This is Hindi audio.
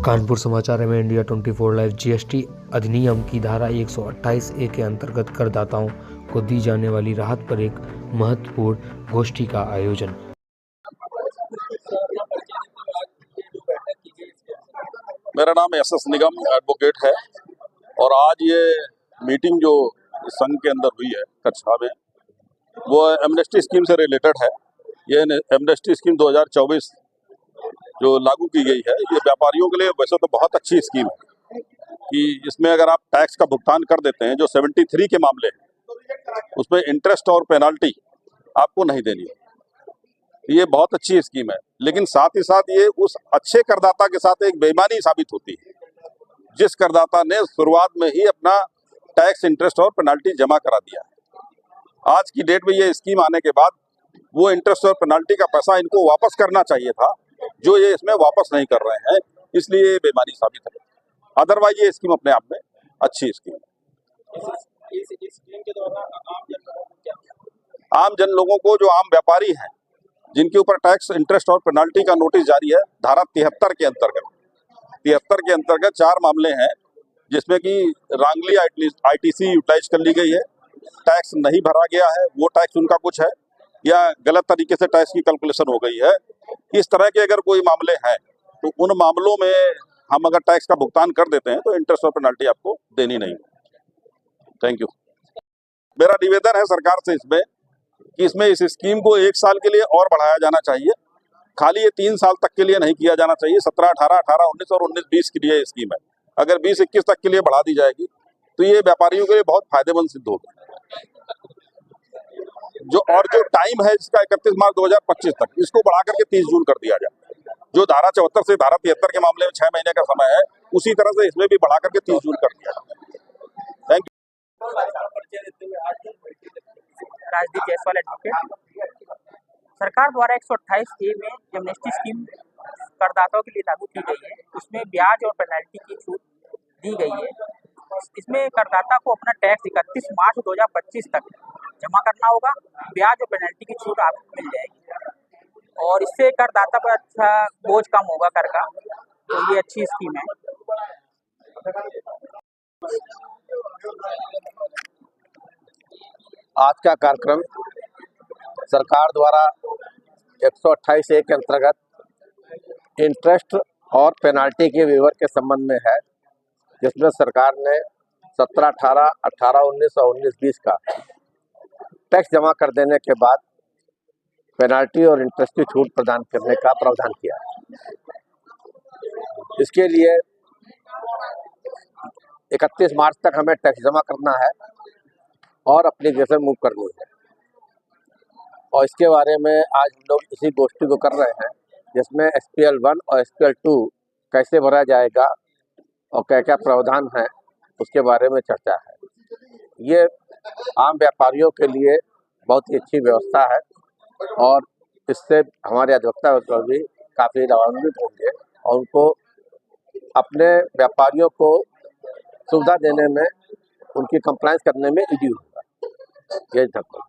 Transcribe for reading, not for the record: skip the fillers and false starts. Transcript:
कानपुर समाचार में इंडिया 24 लाइव जीएसटी अधिनियम की धारा 128A के अंतर्गत करदाताओं को दी जाने वाली राहत पर एक महत्वपूर्ण गोष्ठी का आयोजन। मेरा नाम एस निगम एडवोकेट है और आज ये मीटिंग जो संघ के अंदर हुई है कक्षा में, वो एमनेस्टी स्कीम से रिलेटेड है। ये एमनेस्टी स्कीम 2024 जो लागू की गई है, ये व्यापारियों के लिए वैसे तो बहुत अच्छी स्कीम है कि इसमें अगर आप टैक्स का भुगतान कर देते हैं, जो 73 के मामले हैं उसमें इंटरेस्ट और पेनाल्टी आपको नहीं देनी है। ये बहुत अच्छी स्कीम है, लेकिन साथ ही साथ ये उस अच्छे करदाता के साथ एक बेईमानी साबित होती है जिस करदाता ने शुरुआत में ही अपना टैक्स, इंटरेस्ट और पेनाल्टी जमा करा दिया है। आज की डेट में ये स्कीम आने के बाद वो इंटरेस्ट और पेनाल्टी का पैसा इनको वापस करना चाहिए था, जो ये इसमें वापस नहीं कर रहे हैं, इसलिए ये बेईमानी साबित है। अदरवाइज ये स्कीम अपने आप में अच्छी स्कीम है। आम जन लोगों को, जो आम व्यापारी हैं जिनके ऊपर टैक्स, इंटरेस्ट और पेनाल्टी का नोटिस जारी है, धारा 73 के अंतर्गत 4 मामले हैं जिसमें कि रांगली आईटीसी यूटिलाइज कर ली गई है, टैक्स नहीं भरा गया है, वो टैक्स उनका कुछ है, या गलत तरीके से टैक्स की कैलकुलेशन हो गई है। इस तरह के अगर कोई मामले हैं तो उन मामलों में हम अगर टैक्स का भुगतान कर देते हैं तो इंटरेस्ट और पेनाल्टी आपको देनी नहीं। Thank you. मेरा निवेदन है सरकार से इसमें कि इसमें इस स्कीम को 1 साल के लिए और बढ़ाया जाना चाहिए। खाली ये 3 साल तक के लिए नहीं किया जाना चाहिए। 17, 18, 18, 19 और 19-20 के लिए स्कीम है। अगर 20-21 तक के लिए बढ़ा दी जाएगी तो ये व्यापारियों के लिए बहुत फायदेमंद सिद्ध होगी। जो टाइम है इसका 31 मार्च 2025 तक, इसको बढ़ा करके 30 जून कर दिया जाए। जो धारा 74 से धारा 73 के मामले में 6 महीने का समय है, उसी तरह से इसमें भी बढ़ा करके 30 जून कर दिया जाए। Thank you. Rajdeep Jaiswal advocate. सरकार द्वारा 128A में एमनेस्टी स्कीम करदाताओं के लिए लागू की गई है। इसमें ब्याज और पेनल्टी की छूट दी गई है। इसमें करदाता को अपना टैक्स 31 मार्च 2025 तक जमा करना होगा। ब्याज और पेनल्टी की छूट आपको मिल जाएगी और इससे करदाता पर अच्छा बोझ कम होगा कर का। तो ये अच्छी स्कीम है। आज का कार्यक्रम सरकार द्वारा 128A के अंतर्गत इंटरेस्ट और पेनाल्टी के विवरण के संबंध में है, जिसमें सरकार ने 17, 18, 18, 19 और 19-20 का टैक्स जमा कर देने के बाद पेनाल्टी और इंटरेस्ट की छूट प्रदान करने का प्रावधान किया है। इसके लिए 31 मार्च तक हमें टैक्स जमा करना है और एप्लीकेशन मूव करनी है, और इसके बारे में आज हम लोग इसी गोष्ठी को कर रहे हैं, जिसमें SPL 1 और SPL 2 कैसे भरा जाएगा और क्या क्या प्रावधान है उसके बारे में चर्चा है। ये आम व्यापारियों के लिए बहुत ही अच्छी व्यवस्था है और इससे हमारे अधिवक्ता भी काफ़ी लाभान्वित होंगे और उनको अपने व्यापारियों को सुविधा देने में, उनकी कंप्लायंस करने में ईजी होगा। यही धन्यवाद।